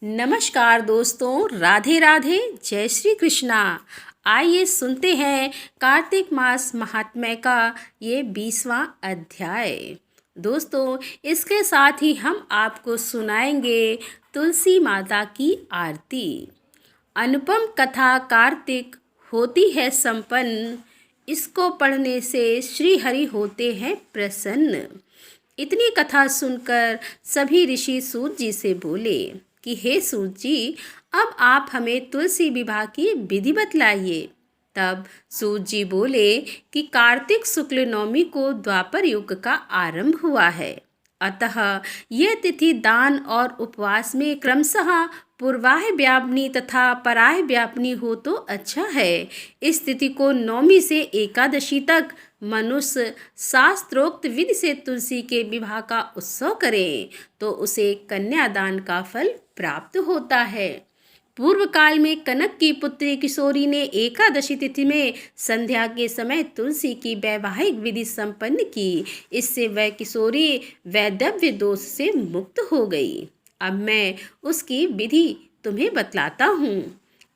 नमस्कार दोस्तों, राधे राधे, जय श्री कृष्णा। आइए सुनते हैं कार्तिक मास महात्म्य का ये 20वां अध्याय। दोस्तों, इसके साथ ही हम आपको सुनाएंगे तुलसी माता की आरती। अनुपम कथा कार्तिक होती है संपन्न, इसको पढ़ने से श्री हरि होते हैं प्रसन्न। इतनी कथा सुनकर सभी ऋषि सूत जी से बोले कि हे सूत जी, अब आप हमें तुलसी विवाह की विधि बतलाइए। तब सूत जी बोले कि कार्तिक शुक्ल नवमी को द्वापर युग का आरंभ हुआ है, अतः यह तिथि दान और उपवास में क्रमशः पूर्वाह व्यापनी तथा पराह व्यापनी हो तो अच्छा है। इस तिथि को नवमी से एकादशी तक मनुष्य शास्त्रोक्त विधि से तुलसी के विवाह का उत्सव करे तो उसे कन्यादान का फल प्राप्त होता है। पूर्व काल में कनक की पुत्री किशोरी ने एकादशी तिथि में संध्या के समय तुलसी की वैवाहिक विधि संपन्न की। इससे वह किशोरी वैधव्य दोष से मुक्त हो गई। अब मैं उसकी विधि तुम्हें बतलाता हूँ।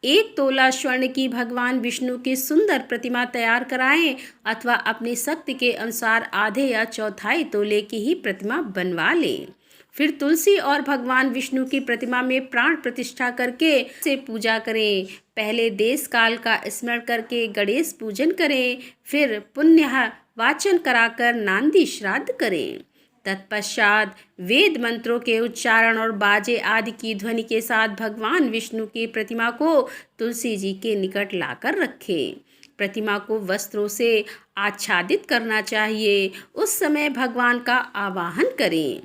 1 तोला स्वर्ण की भगवान विष्णु की सुंदर प्रतिमा तैयार कराएं अथवा अपनी शक्ति के अनुसार आधे या चौथाई तोले की ही प्रतिमा बनवा लें। फिर तुलसी और भगवान विष्णु की प्रतिमा में प्राण प्रतिष्ठा करके से पूजा करें। पहले देश काल का स्मरण करके गणेश पूजन करें, फिर पुण्य वाचन कराकर नांदी श्राद्ध करें। तत्पश्चात वेद मंत्रों के उच्चारण और बाजे आदि की ध्वनि के साथ भगवान विष्णु की प्रतिमा को तुलसी जी के निकट लाकर रखें। प्रतिमा को वस्त्रों से आच्छादित करना चाहिए। उस समय भगवान का आवाहन करें।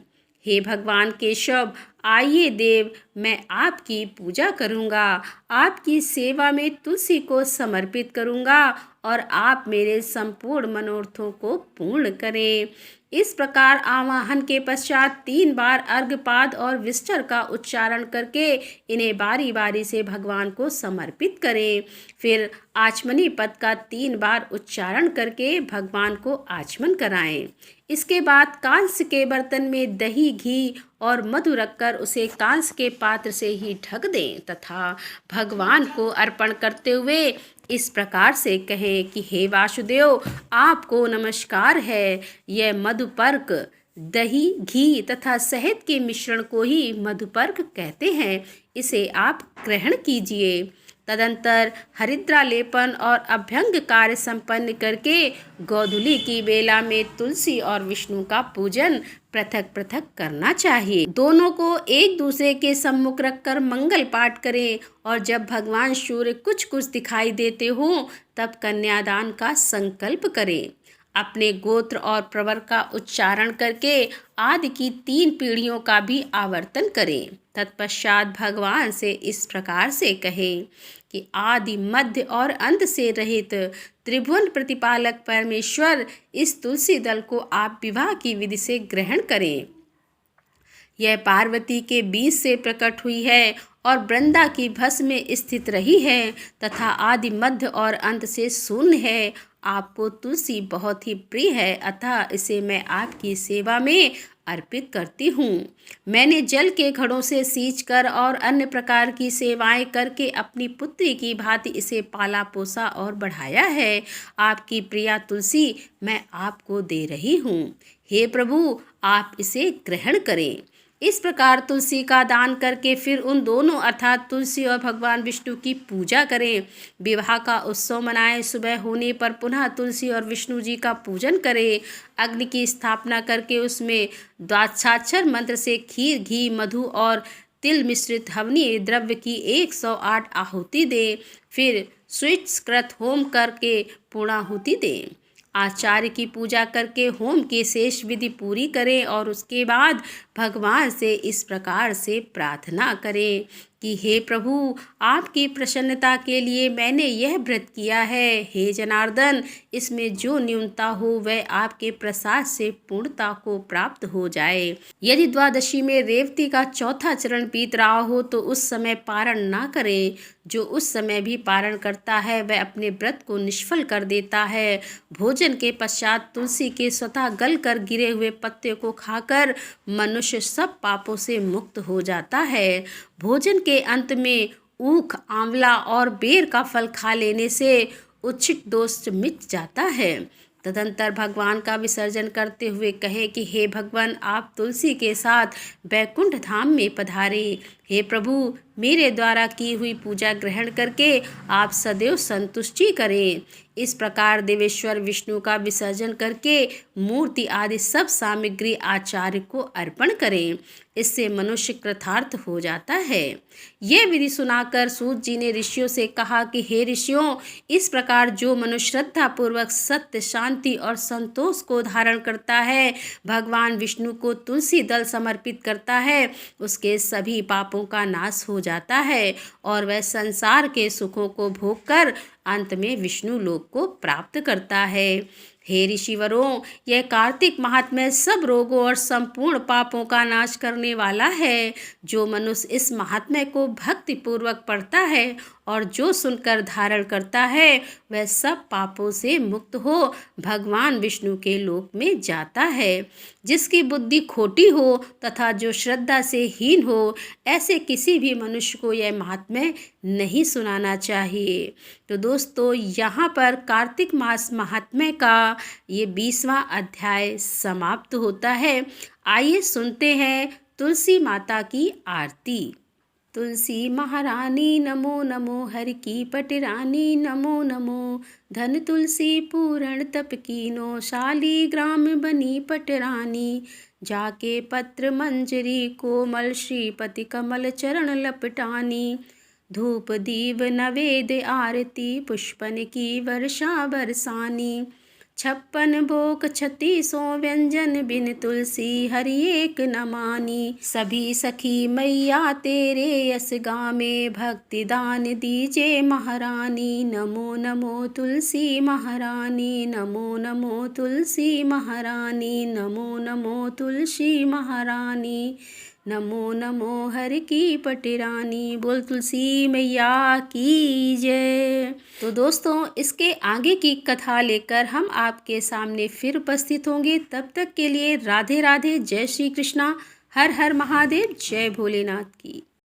हे भगवान केशव, आइए देव, मैं आपकी पूजा करूँगा, आपकी सेवा में तुलसी को समर्पित करूँगा और आप मेरे संपूर्ण मनोरथों को पूर्ण करें। इस प्रकार आवाहन के पश्चात 3 बार अर्घपाद और विष्टर का उच्चारण करके इन्हें बारी बारी से भगवान को समर्पित करें। फिर आचमनी पद का 3 बार उच्चारण करके भगवान को आचमन कराएं। इसके बाद कांस के बर्तन में दही, घी और मधु रखकर उसे कांस के पात्र से ही ढक दें तथा भगवान को अर्पण करते हुए इस प्रकार से कहें कि हे वासुदेव, आपको नमस्कार है। यह मधुपर्क दही, घी तथा शहद के मिश्रण को ही मधुपर्क कहते हैं। इसे आप ग्रहण कीजिए। तदंतर हरिद्रा लेपन और अभ्यंग कार्य संपन्न करके गोधूली की बेला में तुलसी और विष्णु का पूजन पृथक पृथक करना चाहिए। दोनों को एक दूसरे के सम्मुख रखकर मंगल पाठ करें और जब भगवान सूर्य कुछ कुछ दिखाई देते हों तब कन्यादान का संकल्प करें। अपने गोत्र और प्रवर का उच्चारण करके आदि की 3 पीढ़ियों का भी आवर्तन करें। तत्पश्चात भगवान से इस प्रकार से कहें कि आदि, मध्य और अंत से रहित त्रिभुवन प्रतिपालक परमेश्वर, इस तुलसी दल को आप विवाह की विधि से ग्रहण करें। यह पार्वती के बीज से प्रकट हुई है और वृंदा की भस्म में स्थित रही है तथा आदि, मध्य और अंत से शून्य है। आपको तुलसी बहुत ही प्रिय है, अतः इसे मैं आपकी सेवा में अर्पित करती हूँ। मैंने जल के घड़ों से सींचकर और अन्य प्रकार की सेवाएं करके अपनी पुत्री की भांति इसे पाला पोसा और बढ़ाया है। आपकी प्रिया तुलसी मैं आपको दे रही हूँ। हे प्रभु, आप इसे ग्रहण करें। इस प्रकार तुलसी का दान करके फिर उन दोनों अर्थात तुलसी और भगवान विष्णु की पूजा करें। विवाह का उत्सव मनाएं। सुबह होने पर पुनः तुलसी और विष्णु जी का पूजन करें। अग्नि की स्थापना करके उसमें द्वादशाक्षर मंत्र से खीर, घी, मधु और तिल मिश्रित हवनीय द्रव्य की 108 आहुति दें। फिर स्विचकृत होम करके पूर्णाहुति दें। आचार्य की पूजा करके होम की शेष विधि पूरी करें और उसके बाद भगवान से इस प्रकार से प्रार्थना करें कि हे प्रभु, आपकी प्रसन्नता के लिए मैंने यह व्रत किया है। हे जनार्दन, इसमें जो न्यूनता हो वह आपके प्रसाद से पूर्णता को प्राप्त हो जाए। यदि द्वादशी में रेवती का चौथा चरण बीत रहा हो तो उस समय पारण ना करें। जो उस समय भी पारण करता है वह अपने व्रत को निष्फल कर देता है। भोजन के पश्चात तुलसी के स्वतः गल कर गिरे हुए पत्ते को खाकर मनुष्य सब पापों से मुक्त हो जाता है। भोजन के अंत में ऊख, आंवला और बेर का फल खा लेने से उच्छिष्ट दोष मिट जाता है। तदंतर भगवान का विसर्जन करते हुए कहें कि हे भगवान, आप तुलसी के साथ बैकुंठ धाम में पधारे। हे प्रभु, मेरे द्वारा की हुई पूजा ग्रहण करके आप सदैव संतुष्टि करें। इस प्रकार देवेश्वर विष्णु का विसर्जन करके मूर्ति आदि सब सामग्री आचार्य को अर्पण करें। इससे मनुष्य कृतार्थ हो जाता है। यह विधि सुनाकर सूत जी ने ऋषियों से कहा कि हे ऋषियों, इस प्रकार जो मनुष्य श्रद्धा पूर्वक सत्य, शांति और संतोष को धारण करता है, भगवान विष्णु को तुलसी दल समर्पित करता है, उसके सभी पापों का नाश हो जाता है और वह संसार के सुखों को भोग कर अंत में विष्णु लोक को प्राप्त करता है। हे ऋषिवरों, यह कार्तिक महात्म्य सब रोगों और संपूर्ण पापों का नाश करने वाला है। जो मनुष्य इस महात्म्य को भक्ति पूर्वक पढ़ता है और जो सुनकर धारण करता है वह सब पापों से मुक्त हो भगवान विष्णु के लोक में जाता है। जिसकी बुद्धि खोटी हो तथा जो श्रद्धा से हीन हो, ऐसे किसी भी मनुष्य को यह महात्म्य नहीं सुनाना चाहिए। तो दोस्तों, यहाँ पर कार्तिक मास महात्म्य का ये 20वां अध्याय समाप्त होता है। आइए सुनते हैं तुलसी माता की आरती। तुलसी महारानी नमो नमो, हर की पटरानी नमो नमो। धन तुलसी पूर्ण तप कीनो, शाली ग्राम बनी पटरानी। जाके पत्र मंजरी कोमल, श्रीपति कमल चरण लपटानी। धूप दीव नवेद आरती, पुष्पन की वर्षा बरसानी। 56 भोग 36 व्यंजन, बिन तुलसी हरि एक न मानी। सभी सखी मैया तेरे यस गामे, भक्ति दान दीजे महारानी। नमो नमो तुलसी महारानी, नमो नमो तुलसी महारानी, नमो नमो तुलसी महारानी, नमो नमो हर की पटरानी। बोल तुलसी मैया की जय। तो दोस्तों, इसके आगे की कथा लेकर हम आपके सामने फिर उपस्थित होंगे। तब तक के लिए राधे राधे, जय श्री कृष्णा, हर हर महादेव, जय भोलेनाथ की।